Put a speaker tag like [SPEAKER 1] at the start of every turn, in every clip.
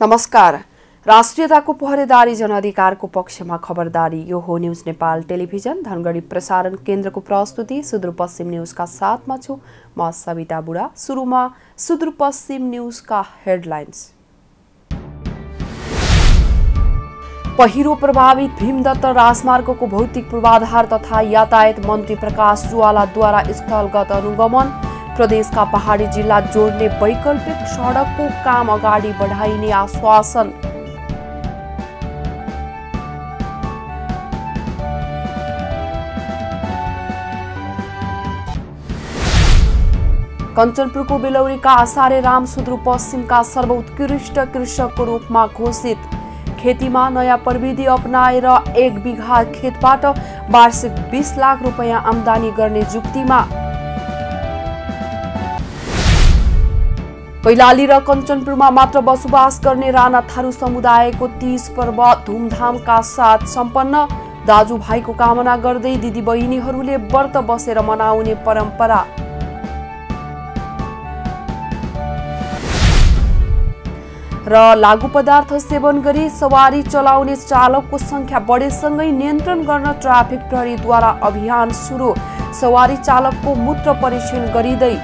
[SPEAKER 1] नमस्कार। राष्ट्रियताको पहरेदारी जनअधिकारको पक्षमा खबरदारी। यो हो न्यूज नेपाल टेलिभिजन धनगढी प्रसारण केन्द्रको प्रस्तुति। सुदूरपश्चिम न्यूजका साथमा छु म सविता बुढा। सुरुमा सुदूरपश्चिम न्यूजका हेडलाइन्स। पहिरो प्रभावित भीमदत्त राजमार्गको भौतिक पूर्वाधार तथा यातायात मन्त्री प्रकाश जुवालाद्वारा स्थलगत अनुगमन। प्रदेशका पहाडी जिल्ला जोड्ने वैकल्पिक सडकको काम अगाडि बढाइने आश्वासन। कञ्चनपुरको बेलौरीका आचार्य राम सुदूरपश्चिमका सर्वोत्कृष्ट कृषकको रूपमा घोषित। खेतीमा नयाँ प्रविधि अपनाएर 1 बिघा खेतबाट वार्षिक 20 लाख रुपैयाँ आम्दानी गर्ने जुक्तिमा। कैलाली र कञ्चनपुरमा मात्र बसोबास गर्ने राणा थारू समुदायको 30 पर्व धुमधामका साथ सम्पन्न। दाजुभाइको कामना गर्दै दिदी बहिनीहरूले व्रत बसेर मनाउने परम्परा। र लागू पदार्थ सेवन गरी सवारी चलाउने चालकको संख्या बढेसँगै नियन्त्रण गर्न ट्राफिक प्रहरीद्वारा अभियान सुरु। सवारी चालकको मूत्र परीक्षण गरिँदै।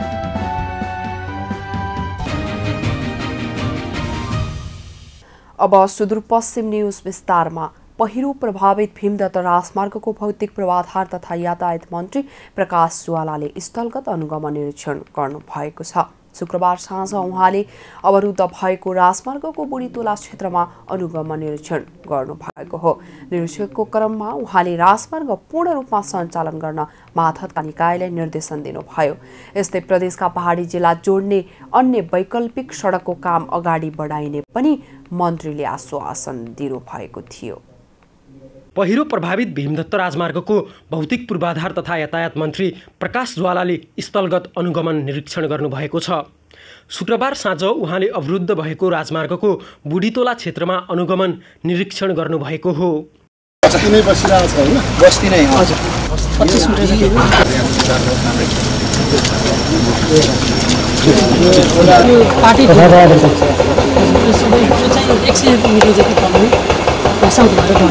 [SPEAKER 1] अब सुदूरपश्चिम न्यूज विस्तारमा। पहिरो प्रभावित भीमदत्त राजमार्गको भौतिक पूर्वाधार तथा यातायात मन्त्री प्रकाश जुवालाले स्थलगत अनुगमन निरीक्षण गर्नुभएको छ। शुक्रबार साँझ उहाँले अवरुद्ध भएको राजमार्गको बुढीतोला क्षेत्रमा अनुगमन निरीक्षण गर्नुभएको हो। निरीक्षणको क्रममा उहाँले राजमार्ग पूर्ण रूपमा सञ्चालन गर्न मातहतका निकायलाई निर्देशन दिनुभयो। यस्तै प्रदेशका पहाडी जिल्ला जोड्ने अन्य वैकल्पिक सडकको काम अगाडि बढाइने पनि मन्त्रीले आश्वासन दिनुभएको थियो।
[SPEAKER 2] पहिरो प्रभावित भीमदत्त राजमार्गको भौतिक पूर्वाधार तथा यातायात मन्त्री प्रकाश ज्वालाले स्थलगत अनुगमन निरीक्षण गर्नुभएको छ। शुक्रबार साँझ उहाँले अवरुद्ध भएको राजमार्गको बुढीतोला क्षेत्रमा अनुगमन निरीक्षण गर्नुभएको हो।
[SPEAKER 3] बस्ती नै बसिरहेको छ हैन? बस्ती नै हजुर। 25 मिटर जति पार्टी चाहिँ 100 मिटर जति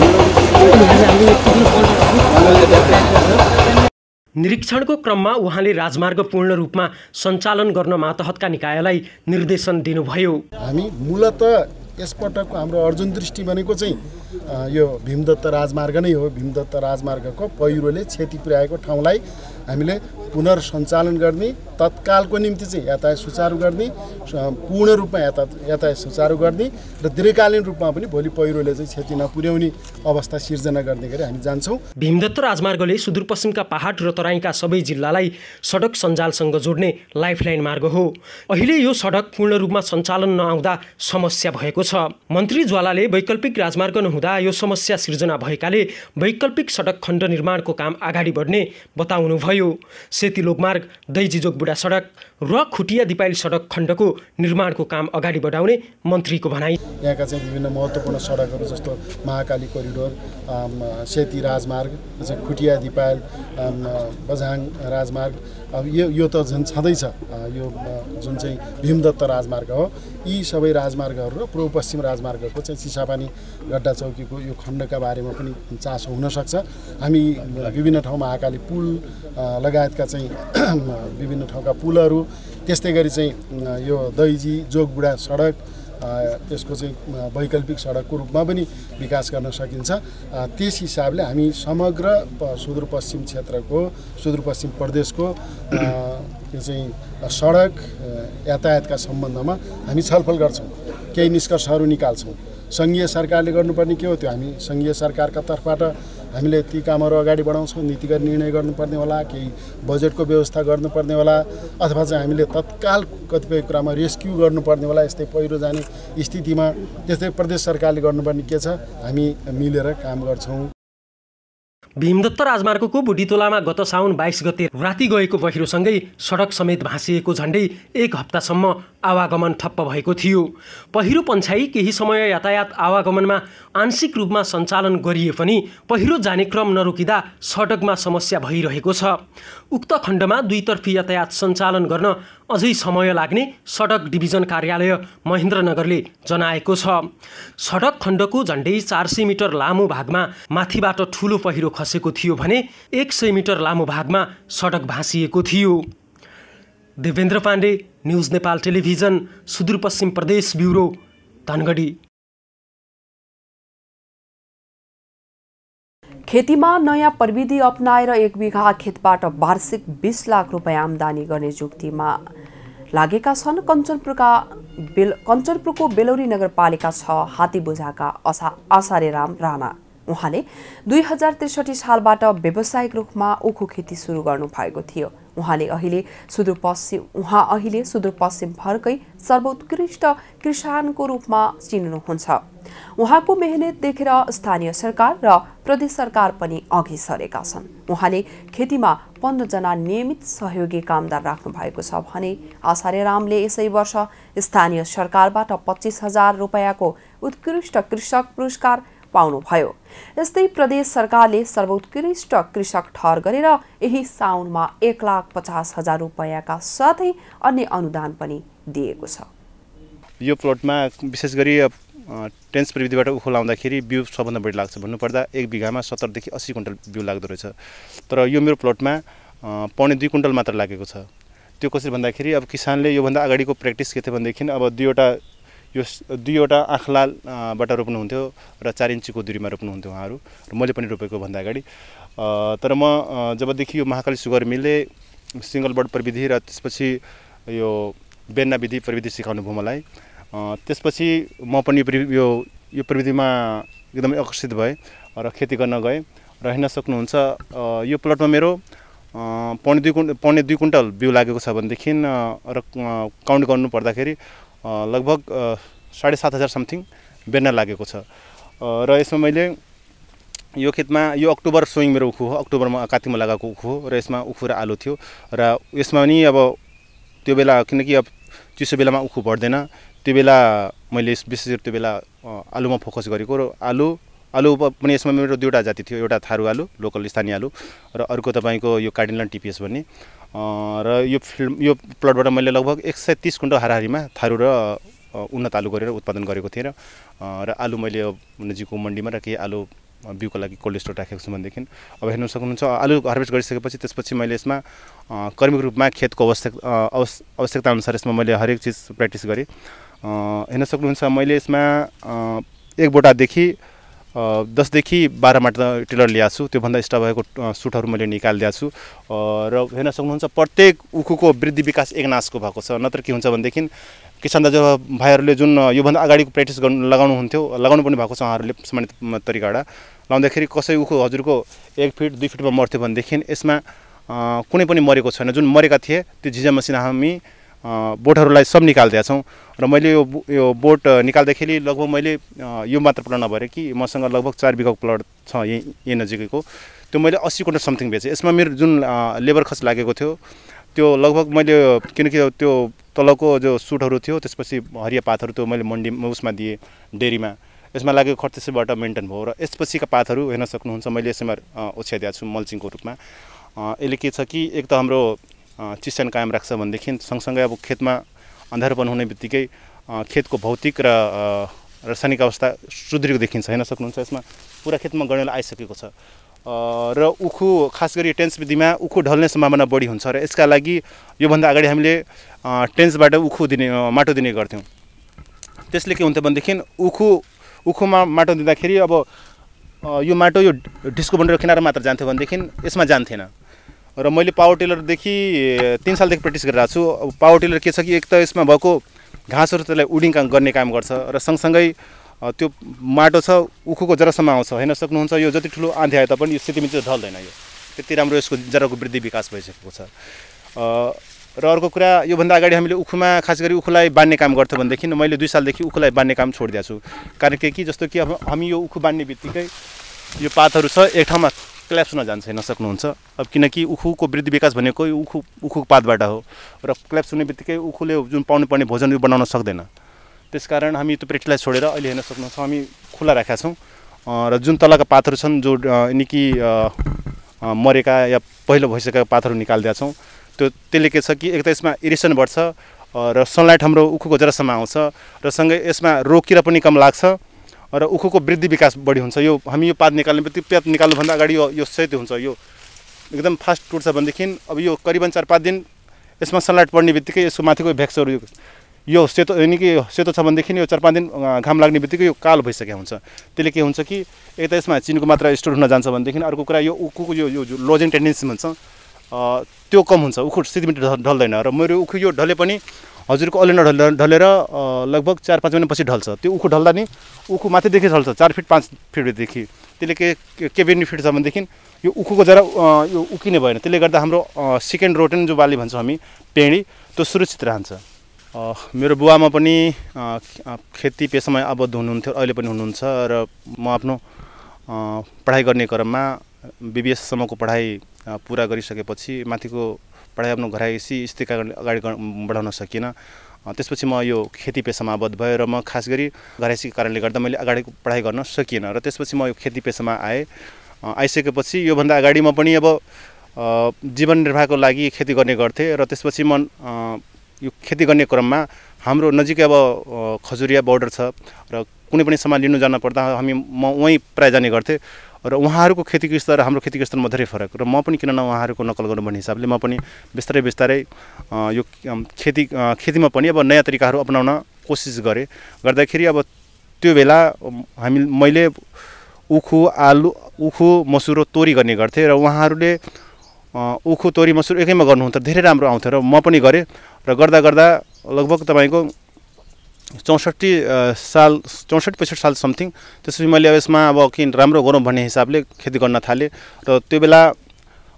[SPEAKER 2] निरीक्षणको क्रममा उहाँले राजमार्ग पूर्ण रूपमा सञ्चालन गर्न मातहतका निकायलाई निर्देशन दिनुभयो।
[SPEAKER 3] हामी मूलत यसपटकको हाम्रो अर्जुन दृष्टि भनेको चाहिँ यो भीमदत्त राजमार्ग नै हो। भीमदत्त राजमार्गको पहिरोले क्षति पुर्याएको ठाउँलाई हामीले पुनर्सञ्चालन गर्ने, तत्कालको निम्ति चाहिँ यातायात सुचारू गर्ने, पूर्ण रूपमा यातायात सुचारू गर्ने र दीर्घकालीन रूपमा पनि भोलि पहिरोले चाहिँ क्षति नपुर्याउने अवस्था सिर्जना गर्ने गरी हामी जान्छौँ।
[SPEAKER 2] भीमदत्त राजमार्गले सुदूरपश्चिमका पहाड र तराईका सबै जिल्लालाई सडक सञ्जालसँग जोड्ने लाइफलाइन मार्ग हो। अहिले यो सडक पूर्ण रूपमा सञ्चालन नआउँदा समस्या भएको छ। मन्त्री ज्वालाले वैकल्पिक राजमार्ग नहुँदा यो समस्या सिर्जना भएकाले वैकल्पिक सडक खण्ड निर्माणको काम अगाडि बढ्ने बताउनुभयो। सेती लोकमार्ग, दैजी जोगबुढा सडक र खुटिया दिपाइल सडक खण्डको निर्माणको काम अगाडि बढाउने मन्त्रीको भनाई।
[SPEAKER 3] यहाँका चाहिँ विभिन्न महत्त्वपूर्ण सडकहरू जस्तो महाकाली कोरिडोर, सेती राजमार्ग, खुटिया दिपाइल, बझाङ राजमार्ग, अब यो त झन् छँदैछ। यो जुन चाहिँ भीमदत्त राजमार्ग हो, यी सबै राजमार्गहरू र पूर्व पश्चिम राजमार्गको चाहिँ चिसापानी गड्डा चौकीको यो खण्डका बारेमा पनि चासो हुनसक्छ। हामी विभिन्न ठाउँमा महाकाली पुल लगायतका चाहिँ विभिन्न ठाउँका पुलहरू, त्यस्तै गरी चाहिँ यो दैजी जोगबुढा सडक त्यसको चाहिँ वैकल्पिक सडकको रूपमा पनि विकास गर्न सकिन्छ। त्यस हिसाबले हामी समग्र सुदूरपश्चिम क्षेत्रको, सुदूरपश्चिम प्रदेशको त्यो चाहिँ सडक यातायातका सम्बन्धमा हामी छलफल गर्छौँ, केही निष्कर्षहरू निकाल्छौँ। सङ्घीय सरकारले गर्नुपर्ने के हो त्यो हामी सङ्घीय सरकारका तर्फबाट हामीले ती कामहरू अगाडि बढाउँछौँ। नीतिगत निर्णय गर्नुपर्ने होला, केही बजेटको व्यवस्था गर्नुपर्ने होला, अथवा चाहिँ हामीले तत्काल कतिपय कुरामा रेस्क्यु गर्नुपर्ने होला यस्तै पहिरो जाने स्थितिमा। त्यस्तै प्रदेश सरकारले गर्नुपर्ने के छ, हामी मिलेर काम गर्छौँ।
[SPEAKER 2] भीमदत्त राजमार्गको बुढीतोलामा गत साउन 22 गते राति गएको पहिरोसँगै सडक समेत भाँसिएको झण्डै 1 हप्तासम्म आवागमन ठप्प भएको थियो। पहिरो पन्छाइ केही समय यातायात आवागमनमा आंशिक रूपमा सञ्चालन गरिए पनि पहिरो जाने क्रम नरोकिँदा सडकमा समस्या भइरहेको छ। उक्त खण्डमा दुईतर्फी यातायात सञ्चालन गर्न अझै समय लाग्ने सडक डिभिजन कार्यालय महेन्द्रनगरले जनाएको छ। सडक खण्डको झण्डै 400 मिटर लामो भागमा माथिबाट ठूलो पहिरो खसेको थियो भने 100 मिटर लामो भागमा सडक भाँसिएको थियो। देवेन्द्र पाण्डे, न्युज नेपाल टेलिभिजन, सुदूरपश्चिम प्रदेश ब्युरो, धनगढी।
[SPEAKER 1] खेतीमा नयाँ प्रविधि अपनाएर 1 बिघा खेतबाट वार्षिक 20 लाख रुपैयाँ आम्दानी गर्ने जुक्तिमा लागेका छन् कञ्चनपुरको बेलौरी नगरपालिका 6 हातीबुझाका आसारेराम राणा। उहाँले 2063 सालबाट व्यावसायिक रूपमा उखु खेती सुरु गर्नु भएको थियो। उहाँले अहिले सुदूरपश्चिम भरकै सर्वोत्कृष्ट किसानको रूपमा चिन्नुहुन्छ। उहाँको मेहनत देखेर स्थानीय सरकार र प्रदेश सरकार पनि अघि सरेका छन्। उहाँले खेतीमा 15 जना नियमित सहयोगी कामदार राख्नु भएको छ भने आसारेरामले यसै वर्ष स्थानीय सरकारबाट 25,000 रुपैयाँको उत्कृष्ट कृषक पुरस्कार पाउनुभयो। यस्तै प्रदेश सरकारले सर्वोत्कृष्ट कृषक ठहर गरेर यही साउनमा 1,50,000 रुपैयाँका साथै अन्य अनुदान पनि दिएको छ।
[SPEAKER 4] यो प्लटमा विशेष गरी टेन्स प्रविधिबाट उखु लाउँदाखेरि बिउ सबभन्दा बढी लाग्छ। भन्नुपर्दा 1 बिघामा 70 देखि 80 क्विन्टल बिउ लाग्दो रहेछ। तर यो मेरो प्लटमा 1.5 क्विन्टल मात्र लागेको छ। त्यो कसरी भन्दाखेरि अब किसानले योभन्दा अगाडिको प्र्याक्टिस के थियो भनेदेखि अब दुईवटा आँखलालबाट रोप्नुहुन्थ्यो र 4 इन्चीको दूरीमा रोप्नुहुन्थ्यो उहाँहरू, र मैले पनि रोपेको भन्दा अगाडि। तर म जबदेखि यो महाकाली सुगर मिलले सिङ्गल बर्ड प्रविधि र त्यसपछि यो बेन्ना विधि प्रविधि सिकाउनु भयो मलाई, त्यसपछि म पनि यो प्रविधिमा एकदमै आकर्षित भएँ र खेती गर्न गएँ। र हेर्न सक्नुहुन्छ यो प्लटमा मेरो 1.2 क्विन्टल बिउ लागेको छ भनेदेखि र काउन्ट गर्नु पर्दाखेरि लगभग 7,500 समथिङ बेन्ना लागेको छ। र यसमा मैले यो खेतमा यो अक्टोबर सोइङ मेरो उखु हो, अक्टोबरमा कात्तिकमा लगाएको उखु हो र यसमा उखु र आलु थियो। र यसमा पनि अब त्यो बेला किनकि अब चिसो बेलामा उखु बढ्दैन, त्यो बेला मैले विशेष गरी त्यो बेला आलुमा फोकस गरेको। र आलु पनि यसमा मेरो 2वटा जाति थियो, एउटा थारू आलु लोकल स्थानीय आलु र अर्को तपाईँको यो कार्डिनल टिपिएस भन्ने। र यो प्लटबाट मैले लगभग 130 क्विन्टल हाराहारीमा थारू र उन्नत आलु गरेर उत्पादन गरेको थिएँ। र आलु मैले नजिकको मन्डीमा र केही आलु बिउको लागि कोल्ड स्टोर राखेको छु भनेदेखि अब हेर्न सक्नुहुन्छ आलु हार्भेस्ट गरिसकेपछि त्यसपछि मैले यसमा कर्मिक रूपमा खेतको आवश्यकता अनुसार यसमा मैले हरेक चिज प्र्याक्टिस गरेँ। हेर्न सक्नुहुन्छ मैले यसमा 1 बोटादेखि 10 देखि 12 मात्र टिलर ल्याएको छु। त्योभन्दा एक्स्ट्रा भएको सुटहरू मैले निकालिदिएको छु। र हेर्न सक्नुहुन्छ प्रत्येक उखुको वृद्धि विकास एकनासको भएको छ। नत्र के हुन्छ भनेदेखि किसान दाजु भाइहरूले जुन योभन्दा अगाडिको प्र्याक्टिस लगाउनु पनि भएको छ उहाँहरूले सामान्य तरिकाबाट लाउँदाखेरि कसै उखु हजुरको 1 फिट 2 फिटमा मर्थ्यो भनेदेखि यसमा कुनै पनि मरेको छैन। जुन मरेका थिए त्यो झिजा मसिना हामी बोटहरूलाई सब निकालिदिएका छौँ। र मैले यो बोट निकाल्दाखेरि लगभग मैले यो मात्र प्लट नभएर कि मसँग लगभग 4 बिघाको प्लट छ यही नजिकैको, त्यो मैले 80 क्विन्टल समथिङ बेचेँ। यसमा मेरो जुन लेबर खर्च लागेको थियो त्यो लगभग मैले किनकि त्यो तलको जो सुटहरू थियो त्यसपछि हरिया पातहरू त्यो मैले मन्डीमा उसमा दिएँ डेरीमा, यसमा लागेको खर्च त्यसैबाट मेन्टेन भयो। र यसपछिका पातहरू हेर्न सक्नुहुन्छ मैले यसमा ओछ्याइदिएको छु मल्चिङको रूपमा। यसले के छ कि एक त हाम्रो चिस्यान कायम राख्छ भनेदेखि सँगसँगै अब खेतमा अन्धारोपन हुने बित्तिकै खेतको भौतिक र रासायनिक अवस्था सुध्रिएको देखिन्छ। हेर्न सक्नुहुन्छ यसमा पुरा खेतमा गणेल आइसकेको छ। र उखु खास गरी टेन्स विधिमा उखु ढल्ने सम्भावना बढी हुन्छ र यसका लागि योभन्दा अगाडि हामीले टेन्सबाट उखु माटो दिने गर्थ्यौँ। त्यसले के हुन्थ्यो भनेदेखि उखुमा माटो दिँदाखेरि अब यो माटो यो डिस्को बनेर किनारा मात्र जान्थ्यो भनेदेखि यसमा जान्थेन। र मैले पावर टिलरदेखि 3 सालदेखि प्र्याक्टिस गरिरहेको छु। पावर टिलर के छ कि एक त यसमा भएको घाँसहरू त्यसलाई उडिङ गर्ने काम गर्छ र सँगसँगै त्यो माटो छ उखुको जरासम्म आउँछ। हेर्न सक्नुहुन्छ यो जति ठुलो आँधी आए तापनि यो सेन्टिमिटर ढल्दैन, यो त्यति राम्रो यसको जराको वृद्धि विकास भइसकेको छ। र अर्को कुरा योभन्दा अगाडि हामीले उखुमा खास गरी उखुलाई बाँड्ने काम गर्थ्यौँ भनेदेखि मैले 2 सालदेखि उखुलाई बाँड्ने काम छोडिदिएको छु। कारण के कि जस्तो कि अब हामी यो उखु बाँड्ने बित्तिकै यो पातहरू छ एक ठाउँमा क्ल्याप्स हुन जान्छ। हेर्न सक्नुहुन्छ अब किनकि उखुको वृद्धि विकास भनेको उखुको पातबाट हो र क्ल्याप्स हुने बित्तिकै उखुले जुन पाउनुपर्ने भोजन यो बनाउन सक्दैन। त्यसकारण हामी त्यो प्र्याक्टिसलाई छोडेर अहिले हेर्न सक्नुहुन्छ हामी खुला राखेका छौँ र जुन तलका पातहरू छन् जो निकी मरेका या पहिलो भइसकेका पातहरू निकालिदिएका छौँ। त्यसले के छ कि एक त यसमा इरिसन बढ्छ र सनलाइट हाम्रो उखुको जरासम्म आउँछ र सँगै यसमा रोग किरा पनि कम लाग्छ र उखुको वृद्धि विकास बढी हुन्छ। यो हामी यो पात निकाल्ने बित्तिकै पात निकाल्नुभन्दा अगाडि यो सेतो हुन्छ, यो एकदम फास्ट टुट्छ भनेदेखि अब यो करिबन 4-5 दिन यसमा सनलाइट पर्ने बित्तिकै यसको माथिको भ्याक्सहरू यो सेतो यानि कि सेतो छ भनेदेखि यो 4-5 दिन घाम लाग्ने बित्तिकै यो कालो भइसकेको हुन्छ। त्यसले के हुन्छ कि एक त यसमा चिनीको मात्रा स्टोर हुन जान्छ भनेदेखि अर्को कुरा यो उखुको यो लोजिङ टेन्डेन्सी भन्छ त्यो कम हुन्छ, उखु सिधै ढल्दैन र मेरो उखु यो ढले पनि हजुरको अलि ढलेर लगभग 4-5 महिनापछि ढल्छ। त्यो उखु ढल्दा नि उखु माथिदेखि ढल्छ 4 फिट 5 फिटदेखि। त्यसले के बेनिफिट छ भनेदेखि यो उखुको जरा यो उकिने भएन, त्यसले गर्दा हाम्रो सेकेन्ड रोटेन जो बाली भन्छौँ हामी पेँडी त्यो सुरक्षित रहन्छ। मेरो बुवामा पनि खेती पेसामा आबद्ध हुनुहुन्थ्यो, अहिले पनि हुनुहुन्छ र म आफ्नो पढाइ गर्ने क्रममा BBSसम्मको पढाइ पुरा गरिसकेपछि माथिको पढाइ आफ्नो घरायसी स्थितिका अगाडि बढाउन सकिनँ। त्यसपछि म यो खेती पेसामा आबद्ध भएँ र म खास गरी घरायसीको कारणले गर्दा मैले अगाडि पढाइ गर्न सकिनँ र त्यसपछि म यो खेती पेसामा आइसकेपछि योभन्दा अगाडि म पनि अब जीवन निर्वाहको लागि खेती गर्ने गर्थेँ र त्यसपछि म यो खेती गर्ने क्रममा हाम्रो नजिकै अब खजुरिया बोर्डर छ र कुनै पनि सामान लिनु जान पर्दा म वहीँ प्राय जाने गर्थेँ र उहाँहरूको खेतीको स्तर र हाम्रो खेतीको स्तरमा धेरै फरक र म पनि किन न उहाँहरूको नकल गर्नु भन्ने हिसाबले म पनि बिस्तारै यो खेतीमा पनि अब नयाँ तरिकाहरू अपनाउन कोसिस गरेँ। गर्दाखेरि अब त्यो बेला मैले उखु आलु उखु मसुर तोरी गर्ने गर्थेँ र उहाँहरूले उखु तोरी मसुर एकैमा गर्नुहुन्थ्यो, धेरै राम्रो आउँथ्यो र म पनि गरेँ र गर्दा लगभग तपाईँको 64-65 साल समथिङ। त्यसपछि मैले अब यसमा अब किन राम्रो गरौँ भन्ने हिसाबले खेती गर्न थालेँ र त्यो बेला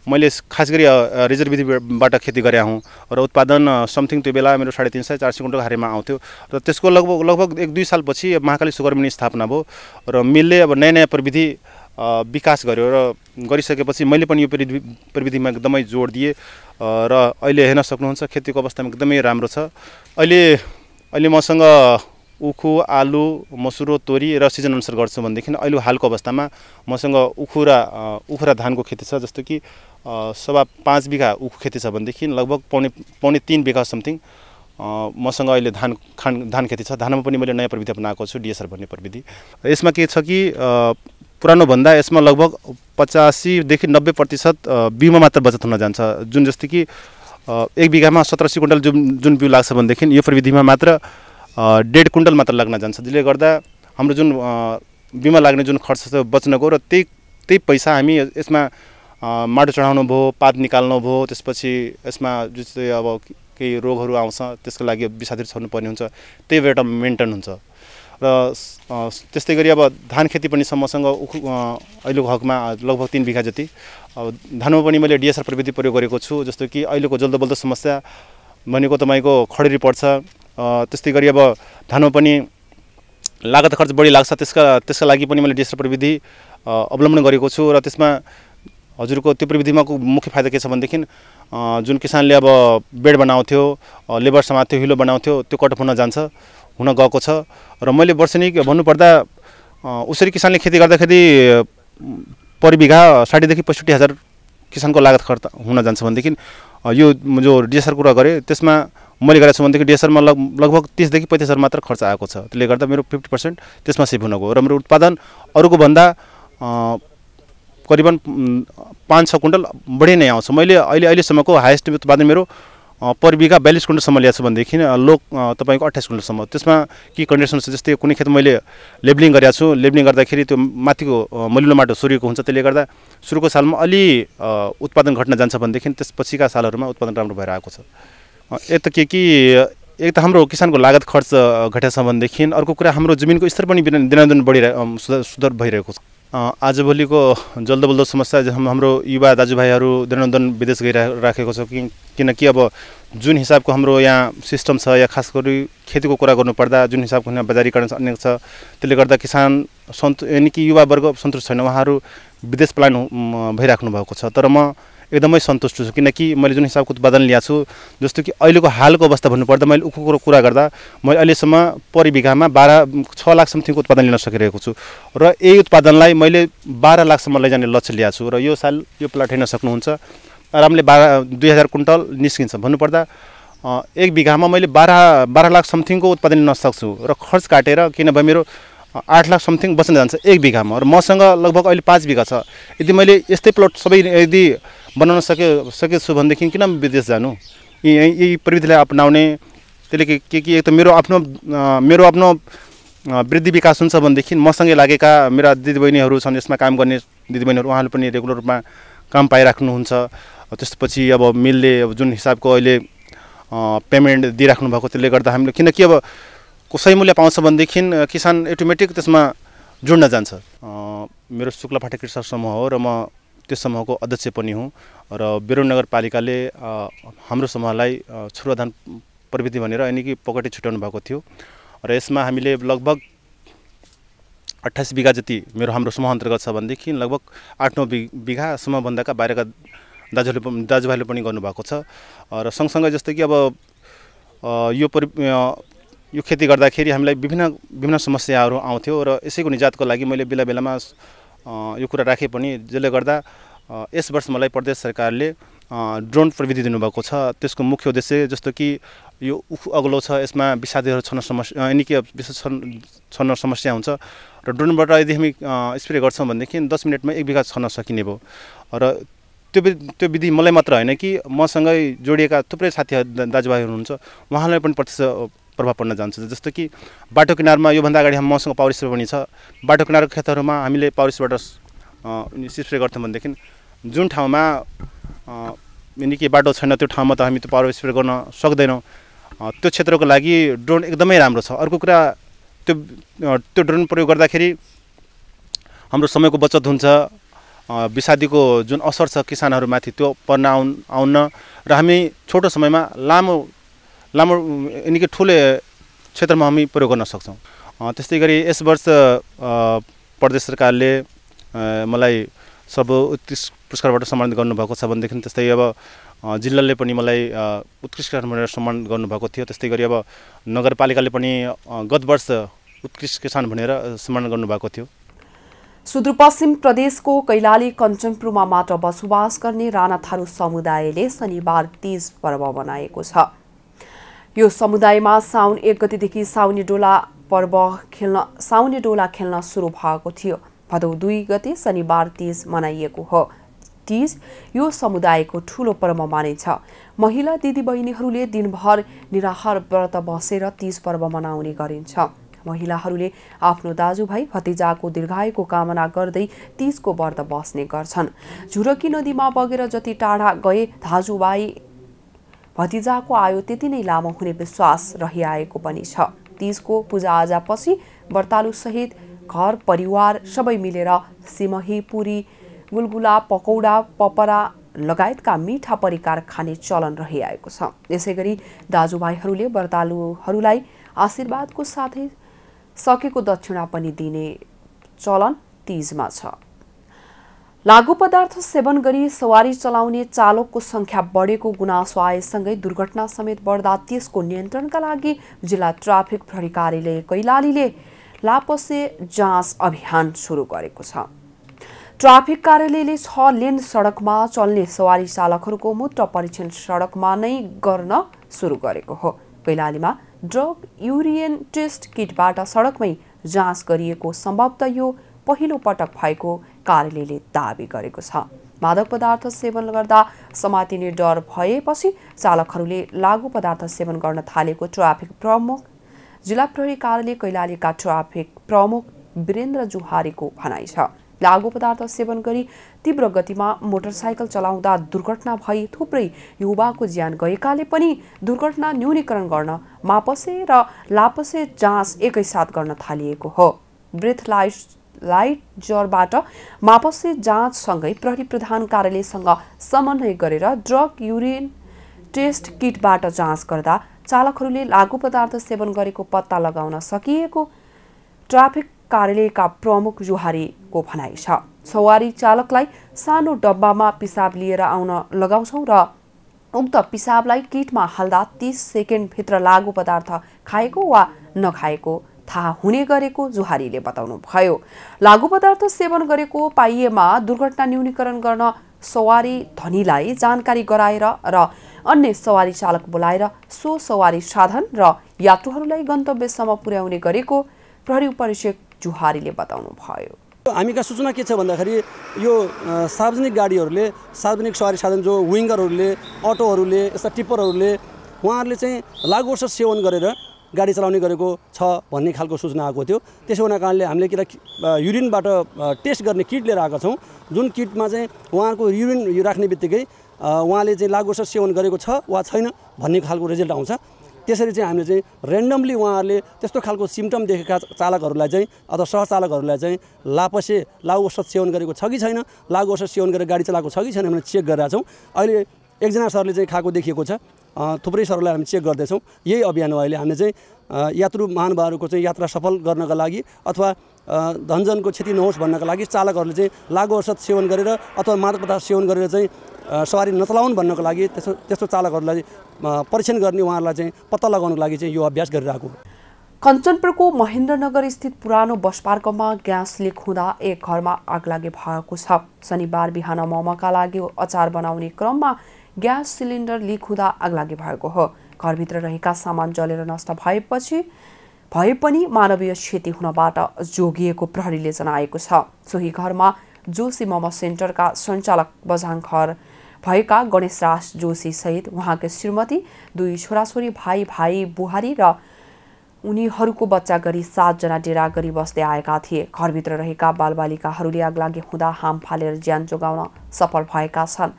[SPEAKER 4] मैले खास गरी रिजर्भ विधिबाट खेती गरे हुँ र उत्पादन समथिङ त्यो बेला मेरो 350-400 कुन्टल हारेमा आउँथ्यो र त्यसको लगभग 1-2 सालपछि महाकाली सुगर मिल स्थापना भयो र मिलले अब नयाँ प्रविधि विकास गर्यो र गरिसकेपछि मैले पनि यो प्रविधिमा एकदमै जोड दिएँ र अहिले हेर्न सक्नुहुन्छ खेतीको अवस्थामा एकदमै राम्रो छ। अहिले मसँग उखु आलु मसुरो तोरी र सिजन अनुसार गर्छु भनेदेखि अहिले हालको अवस्थामा मसँग उखु र धानको खेती छ। जस्तो कि 5.25 बिघा उखु खेती छ भनेदेखि लगभग पौने 3 बिघा समथिङ मसँग अहिले धान खेती छ। धानमा पनि मैले नयाँ प्रविधि अपनाएको छु, DSR भन्ने प्रविधि। यसमा के छ कि पुरानो भन्दा यसमा लगभग 85-90% बिउमा मात्र बचत हुन जान्छ। जुन जस्तै कि 1 बिघामा 1700 कुन्टल जुन बिउ लाग्छ भनेदेखि यो प्रविधिमा मात्र 1.5 कुन्टल मात्र लाग्न जान्छ, जसले गर्दा हाम्रो जुन बिउमा लाग्ने जुन खर्च छ बच्नको र त्यही पैसा हामी यसमा माटो चढाउनु भयो, पात निकाल्नु भयो, त्यसपछि यसमा जस्तै अब केही रोगहरू आउँछ त्यसको लागि विषादीहरू छर्नु पर्ने हुन्छ, त्यही एउटा मेन्टेन हुन्छ। र त्यस्तै गरी अब धान खेती पनि मसँग अहिलेको हकमा लगभग 3 बिघा जति। धानमा पनि मैले DSR प्रविधि प्रयोग गरेको छु। जस्तो कि अहिलेको जल्दोबल्दो समस्या भनेको तपाईँको खडेरी पर्छ, त्यस्तै गरी अब धानमा पनि लागत खर्च बढी लाग्छ, त्यसका लागि पनि मैले DSR प्रविधि अवलम्बन गरेको छु र त्यसमा हजुरको त्यो प्रविधिमा मुख्य फाइदा के छ भनेदेखि जुन किसानले अब बेड बनाउँथ्यो, लेबर समात्थ्यो, हिलो बनाउँथ्यो, त्यो कटअफ हुन गएको छ र मैले वर्षेनी भन्नुपर्दा उसरी किसानले खेती गर्दाखेरि पर बिघा 60,000 देखि 65,000 किसानको लागत खर्च हुन जान्छ भनेदेखि यो जो DSR कुरा गरेँ त्यसमा मैले गरेको छु भनेदेखि DSRमा लगभग 30,000 देखि 35,000 मात्र खर्च आएको छ। त्यसले गर्दा मेरो 50% त्यसमा सेभ हुन गयो र मेरो उत्पादन अरूको भन्दा करिबन 5-6 कुन्टल बढी नै आउँछ। मैले अहिलेसम्मको हाइएस्ट उत्पादन मेरो पर बिघा 42 कुन्टलसम्म ल्याएको छु भनेदेखि तपाईँको 28 कुन्टलसम्म। त्यसमा के कन्डिसन छ, जस्तै कुनै खेत मैले लेबलिङ गरेको छु, लेबलिङ गर्दाखेरि त्यो माथिको मलिलो माटो सुरीको हुन्छ, त्यसले गर्दा सुरुको सालमा अलि उत्पादन घट्न जान्छ भनेदेखि त्यसपछिका सालहरूमा उत्पादन राम्रो भएर आएको छ। एक त हाम्रो किसानको लागत खर्च घटेको छ भनेदेखि अर्को कुरा हाम्रो जमिनको स्तर पनि दिनादिन सुधार भइरहेको छ। आजभोलिको जल्दोबल्दो समस्या हाम्रो युवा दाजुभाइहरू दिनादिन विदेश गइराखेको छ, किनकि अब जुन हिसाबको हाम्रो यहाँ सिस्टम छ या खास गरी खेतीको कुरा गर्नुपर्दा जुन हिसाबको यहाँ बजारीकरण अनेक छ, त्यसले गर्दा किसान यानि कि युवा वर्ग सन्तुष्ट छैन, उहाँहरू विदेश पलायन भइराख्नु भएको छ। तर म एकदमै सन्तुष्ट छु, किनकि मैले जुन हिसाबको उत्पादन ल्याएको छु, जस्तो कि अहिलेको हालको अवस्था भन्नुपर्दा मैले उखुको कुरा गर्दा मैले अहिलेसम्म पर बिघामा 6 लाख समथिङको उत्पादन लिन सकिरहेको छु र यही उत्पादनलाई मैले 12 लाखसम्म लैजाने लक्ष्य ल्याएको छु र यो साल यो प्लट हेर्न सक्नुहुन्छ आरामले 2000 कुन्टल निस्किन्छ। भन्नुपर्दा 1 बिघामा मैले 12 लाख समथिङको उत्पादन लिन सक्छु र खर्च काटेर, किनभने मेरो 8 लाख समथिङ बच्न जान्छ 1 बिघामा, र मसँग लगभग अहिले 5 बिघा छ। यदि मैले यस्तै प्लट सबै यदि बनाउन सकेछु भनेदेखि किन विदेश जानु? यही प्रविधिलाई अपनाउने, त्यसले के एक त मेरो आफ्नो वृद्धि विकास हुन्छ भनेदेखि मसँगै लागेका मेरा दिदीबहिनीहरू छन्, यसमा काम गर्ने दिदीबहिनीहरू, उहाँले पनि रेगुलर रूपमा काम पाइराख्नुहुन्छ। त्यसपछि अब मिलले जुन हिसाबको अहिले पेमेन्ट दिइराख्नु भएको, त्यसले गर्दा हामीले, किनकि अब सही मूल्य पाउँछ भनेदेखि किसान अटोमेटिक त्यसमा जुड्न जान्छ। मेरो शुक्ला फाटे कृषक समूह हो र म त्यो समूहको अध्यक्ष पनि हुँ र बेरोड नगरपालिकाले हाम्रो समूहलाई छुवाधान प्रविधि भनेर यानि कि पकटे छुट्याउनु भएको थियो र यसमा हामीले लगभग 28 बिघा जति हाम्रो समूह अन्तर्गत छ भनेदेखि लगभग 8-9 बिघासम्मभन्दाका बाहिरका दाजुभाइले पनि गर्नुभएको छ। र सँगसँगै जस्तै कि अब यो खेती गर्दाखेरि हामीलाई विभिन्न समस्याहरू आउँथ्यो र यसैको निजातको लागि मैले बेला बेलामा यो कुरा राखे पनि, जसले गर्दा यस वर्ष मलाई प्रदेश सरकारले ड्रोन प्रविधि दिनुभएको छ। त्यसको मुख्य उद्देश्य जस्तो कि यो अग्लो छ, यसमा विषादीहरू छन् समस्या, यानि कि छन्न समस्या हुन्छ र ड्रोनबाट यदि हामी स्प्रे गर्छौँ भनेदेखि 10 मिनटमा 1 बिघा छन्न सकिने भयो। र त्यो विधि मलाई मात्र होइन कि मसँगै जोडिएका थुप्रै साथीहरू दाजुभाइहरू हुनुहुन्छ, उहाँलाई पनि प्रत्यक्ष प्रभाव पर्न जान्छ। जस्तो कि बाटो किनारमा योभन्दा अगाडि मसँग पावर स्प्रे पनि छ। बाटो किनारको खेतहरूमा हामीले पावर स्प्रेबाट स्प्रे गर्थ्यौँ भनेदेखि जुन ठाउँमा यानि कि बाटो छैन त्यो ठाउँमा त हामी त्यो पावर स्प्रे गर्न सक्दैनौँ। त्यो क्षेत्रको लागि ड्रोन एकदमै राम्रो छ। अर्को कुरा, त्यो ड्रोन प्रयोग गर्दाखेरि हाम्रो समयको बचत हुन्छ, विषादीको जुन असर छ किसानहरूमाथि त्यो पर्न आउन र हामी छोटो समयमा लामो यानि कि ठुलो क्षेत्रमा हामी प्रयोग गर्न सक्छौँ। त्यस्तै गरी यस वर्ष प्रदेश सरकारले मलाई सर्वोत्कृष्ट पुरस्कारबाट सम्मानित गर्नुभएको छ भनेदेखि, त्यस्तै अब जिल्लाले पनि मलाई उत्कृष्ट किसान भनेर सम्मान गर्नुभएको थियो। त्यस्तै गरी अब नगरपालिकाले पनि गत वर्ष उत्कृष्ट किसान भनेर सम्मान गर्नुभएको थियो।
[SPEAKER 1] सुदूरपश्चिम प्रदेशको कैलाली कञ्चनपुरमा मात्र बसोबास गर्ने राणा थारू समुदायले शनिबार तीज पर्व मनाएको छ। यो समुदायमा साउन 1 गतेदेखि साउनी डोला खेल्न सुरु भएको थियो। भदौ 2 गते शनिबार तीज मनाइएको हो। तीज यो समुदायको ठूलो पर्व मानिन्छ। महिला दिदीबहिनीहरूले दिनभर निराहार व्रत बसेर तीज पर्व मनाउने गरिन्छ। महिलाहरूले आफ्नो दाजुभाइ भतिजाको दीर्घायुको कामना गर्दै तीजको व्रत बस्ने गर्छन्। झुरकी नदीमा बगेर जति टाढा गए दाजुभाइ भतिजाको आयु त्यति नै लामो हुने विश्वास रहिआएको पनि छ। तीजको पूजाआजापछि व्रतालु सहित घर परिवार सबै मिलेर सिमही, पुरी, गुलगुला, पकौडा, पपरा लगायतका मिठा परिकार खाने चलन रहिआएको छ। यसैगरी दाजुभाइहरूले व्रतालुहरूलाई आशीर्वादको साथै सकेको दक्षिणा पनि दिने चलन तीजमा छ। लागु पदार्थ सेवन गरी सवारी चलाउने चालकको संख्या बढेको गुनासो आएसँगै दुर्घटना समेत बढ्दा त्यसको नियन्त्रणका लागि जिल्ला ट्राफिक प्रहरी कार्यालय कैलालीले लापसे जाँच अभियान सुरु गरेको छ। ट्राफिक कार्यालयले 6 लेन सडकमा चल्ने सवारी चालकहरूको मूत्र परीक्षण सडकमा नै गर्न सुरु गरेको हो। कैलालीमा ड्रग युरिन टेस्ट किटबाट सडकमै जाँच गरिएको सम्भवतः यो पहिलो पटक भएको कार्यालयले दावी गरेको छ। मादक पदार्थ सेवन गर्दा समातिने डर भएपछि चालकहरूले लागु पदार्थ सेवन गर्न थालेको ट्राफिक प्रमुख जिल्ला प्रहरी कार्यालय कैलालीका ट्राफिक प्रमुख वीरेन्द्र जुहारीको भनाइ छ। लागु पदार्थ सेवन गरी तीव्र गतिमा मोटरसाइकल चलाउँदा दुर्घटना भई थुप्रै युवाको ज्यान गएकाले पनि दुर्घटना न्यूनीकरण गर्न मापसे र लापसे जाँच एकैसाथ गर्न थालिएको हो। ब्रेथ लाइट ज्वरबाट मापसे जाँचसँगै प्रहरी प्रधान कार्यालयसँग समन्वय गरेर ड्रग युरिन टेस्ट किटबाट जाँच गर्दा चालकहरूले लागु पदार्थ सेवन गरेको पत्ता लगाउन सकिएको ट्राफिक कार्यालयका प्रमुख जुहारीको भनाइ छ। सवारी चालकलाई सानो डब्बामा पिसाब लिएर आउन लगाउँछौं र उक्त पिसाबलाई किटमा हाल्दा 30 सेकेन्डभित्र लागु पदार्थ खाएको वा नखाएको थाहा हुने गरेको जुहारीले बताउनु भयो। लागु पदार्थ सेवन गरेको पाइएमा दुर्घटना न्यूनीकरण गर्न सवारी धनीलाई जानकारी गराएर र अन्य सवारी चालक बोलाएर सो सवारी साधन र यात्रुहरूलाई गन्तव्यसम्म पुर्याउने गरेको प्रहरी उपरीक्षक जुहारीले बताउनुभयो।
[SPEAKER 5] हामी का सूचना के छ भन्दाखेरि यो सार्वजनिक गाडीहरूले सार्वजनिक सवारी साधन जो विङ्गरहरूले अटोहरूले यस्ता टिप्परहरूले उहाँहरूले चाहिँ लागु औषध सेवन गरेर गाडी चलाउने गरेको छ भन्ने खालको सूचना आएको थियो। त्यसो हुनाको कारणले हामीले युरिनबाट टेस्ट गर्ने किट लिएर आएका छौँ, जुन किटमा चाहिँ उहाँको युरिन राख्ने बित्तिकै उहाँले चाहिँ लागु औषध सेवन गरेको छ वा छैन भन्ने खालको रिजल्ट आउँछ। त्यसरी चाहिँ हामीले चाहिँ ऱ्यान्डमली उहाँहरूले त्यस्तो खालको सिम्टम देखेका चालकहरूलाई चाहिँ अथवा सहचालकहरूलाई चाहिँ लापसे लागु औषध सेवन गरेको छ कि छैन, लागु औषध सेवन गरेर गाडी चलाएको छ कि छैन भनेर चेक गरिरहेका छौँ। अहिले एकजना सरले चाहिँ खाएको देखिएको छ, थुप्रै सरहरूलाई हामी चेक गर्दैछौँ। यही अभियान हो। अहिले हामीले चाहिँ यात्रु महानुभावहरूको चाहिँ यात्रा सफल गर्नका लागि अथवा धनजनको क्षति नहोस् भन्नका लागि चालकहरूले चाहिँ लागु औषध सेवन गरेर अथवा मादक पदार्थ सेवन गरेर चाहिँ सवारी नचलाउन् भन्नको लागि त्यस्तो चालकहरूलाई परीक्षण गर्ने, उहाँहरूलाई चाहिँ पत्ता लगाउनको लागि चाहिँ यो अभ्यास गरिरहेको हो।
[SPEAKER 1] कञ्चनपुरको महेन्द्रनगर स्थित पुरानो बस पार्कमा ग्यास लिक हुँदा एक घरमा आगलागी भएको छ। शनिबार बिहान मोमोका लागि अचार बनाउने क्रममा ग्यास सिलिन्डर लिक हुँदा आगलागी भएको हो। घरभित्र रहेका सामान जलेर नष्ट भए पनि मानवीय क्षति हुनबाट जोगिएको प्रहरीले जनाएको छ। सोही घरमा जोशी मोमो सेन्टरका सञ्चालक बझाङ घर भएका गणेशराज जोशी सहित उहाँकी श्रीमती, 2 छोराछोरी, भाइ बुहारी र उनीहरूको बच्चा गरी 7 जना डेरा गरी बस्दै आएका थिए। घरभित्र रहेका बालबालिकाहरूले आगलागी हुँदा हाम फालेर ज्यान जोगाउन सफल भएका छन्।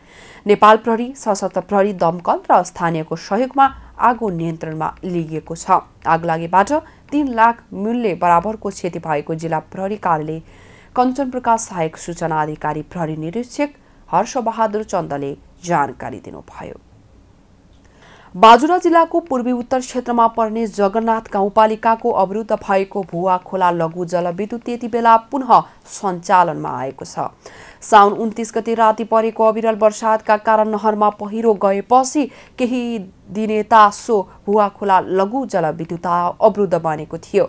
[SPEAKER 1] नेपाल प्रहरी, सशस्त्र प्रहरी, दमकल र स्थानीयको सहयोगमा आगो नियन्त्रणमा लिइएको छ। आगलागीबाट 3 लाख मूल्य बराबरको क्षति भएको जिल्ला प्रहरी कार्यालय कञ्चनपुरका सहायक सूचना अधिकारी प्रहरी निरीक्षक हर्षबहादुर चन्दले जानकारी दिनुभयो। बाजुरा जिल्लाको पूर्वी उत्तर क्षेत्रमा पर्ने जगन्नाथ गाउँपालिकाको अवरुद्ध भएको भुवा खोला लघु जलविद्युत यति बेला पुनः सञ्चालनमा आएको छ। साउन 29 गते राति परेको अविरल वर्षातका कारण नहरमा पहिरो गएपछि केही दिनेता सो भुवा खोला लघु जलविद्युत अवरुद्ध बनेको थियो।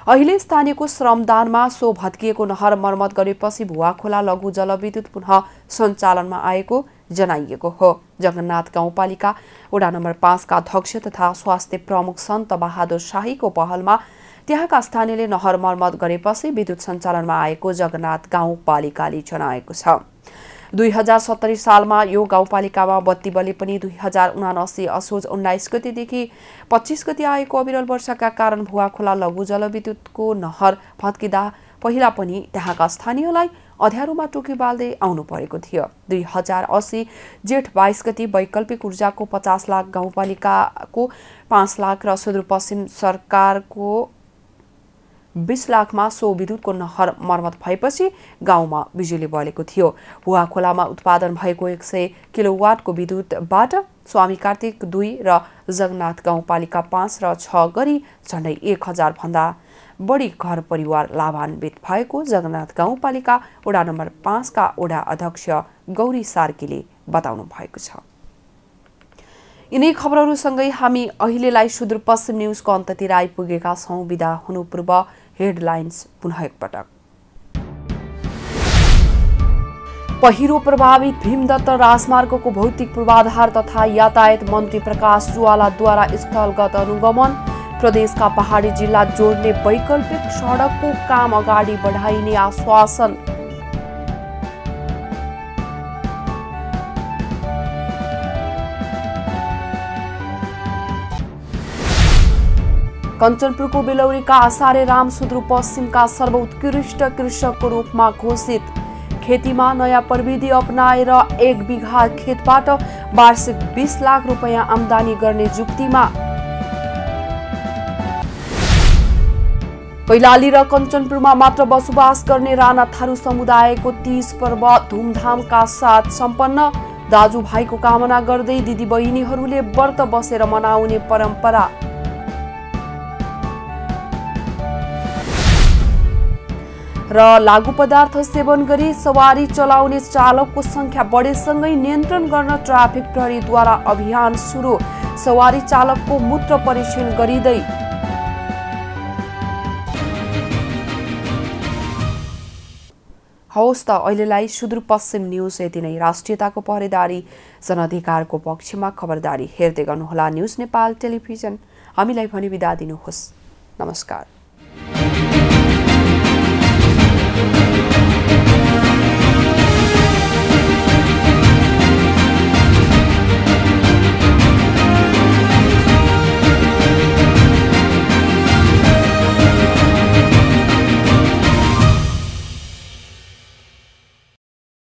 [SPEAKER 1] अहिले स्थानीयको श्रमदानमा सो भत्किएको नहर मर्मत गरेपछि भुवा खोला लघु जलविद्युत पुनः सञ्चालनमा आएको जनाइएको हो। जगन्नाथ गाउँपालिका वडा नम्बर 5 का अध्यक्ष तथा स्वास्थ्य प्रमुख सन्त बहादुर शाहीको पहलमा त्यहाँका स्थानीयले नहर मर्मत गरेपछि विद्युत सञ्चालनमा आएको जगन्नाथ गाउँपालिकाले जनाएको छ। 2070 सालमा यो गाउँपालिकामा बत्ती बले पनि 2079 असोज 19 गतेदेखि 25 गते आएको अविरल वर्षाका कारण भुवा खोला लघु जलविद्युतको नहर भत्किँदा पहिला पनि त्यहाँका स्थानीयलाई अँध्यारोमा टोकी बाल्दै आउनु परेको थियो। 2080 जेठ 22 गते वैकल्पिक ऊर्जाको 50 लाख गाउँपालिकाको 5 लाख र सुदूरपश्चिम सरकारको 20 लाखमा सो विद्युतको नहर मर्मत भएपछि गाउँमा बिजुली बलेको थियो। भुवा खोलामा उत्पादन भएको 100 किलोवाटको विद्युतबाट स्वामी कार्तिक 2 र जगन्नाथ गाउँपालिका 5 र 6 गरी झण्डै 1000 भन्दा बढी घर परिवार लाभान्वित भएको जगन्नाथ गाउँपालिका वडा नम्बर 5 का वडा अध्यक्ष गौरी सार्कीले बताउनु भएको छ। यिनै खबरहरूसँगै हामी अहिलेलाई सुदूरपश्चिम न्युजको अन्ततिर आइपुगेका छौँ। बिदा हुनु पूर्व हेडलाइन्स पुनः एकपटक। पहिरो प्रभावित भीमदत्त राजमार्गको भौतिक पूर्वाधार तथा यातायात मन्त्री प्रकाश जुवालाद्वारा स्थलगत अनुगमन। प्रदेशका पहाडी जिल्ला जोड्ने वैकल्पिक सडकको काम अगाडि बढाइने आश्वासन। कञ्चनपुरको बेलौरीका आचार्य राम सुदूरपश्चिमका सर्वोत्कृष्ट कृषकको रूपमा घोषित। खेतीमा नयाँ प्रविधि अपनाएर 1 बिघा खेतबाट वार्षिक 20 लाख रुपैयाँ आम्दानी गर्ने जुक्तिमा। कैलाली र कञ्चनपुरमा मात्र बसोबास गर्ने राणा थारू समुदायको तीज पर्व धुमधामका साथ सम्पन्न। दाजुभाइको कामना गर्दै दिदीबहिनीहरूले व्रत बसेर मनाउने परम्परा। र लागु पदार्थ सेवन गरी सवारी चलाउने चालकको संख्या बढेसँगै नियन्त्रण गर्न ट्राफिक प्रहरीद्वारा अभियान सुरु। सवारी चालकको मूत्र परीक्षण गरिँदै। हवस् त अहिलेलाई सुदूरपश्चिम न्युज यति नै। राष्ट्रियताको पहरेदारी, जनअधिकारको पक्षमा खबरदारी हेर्दै गर्नुहोला न्युज नेपाल टेलिभिजन। हामीलाई भने बिदा दिनुहोस्। नमस्कार।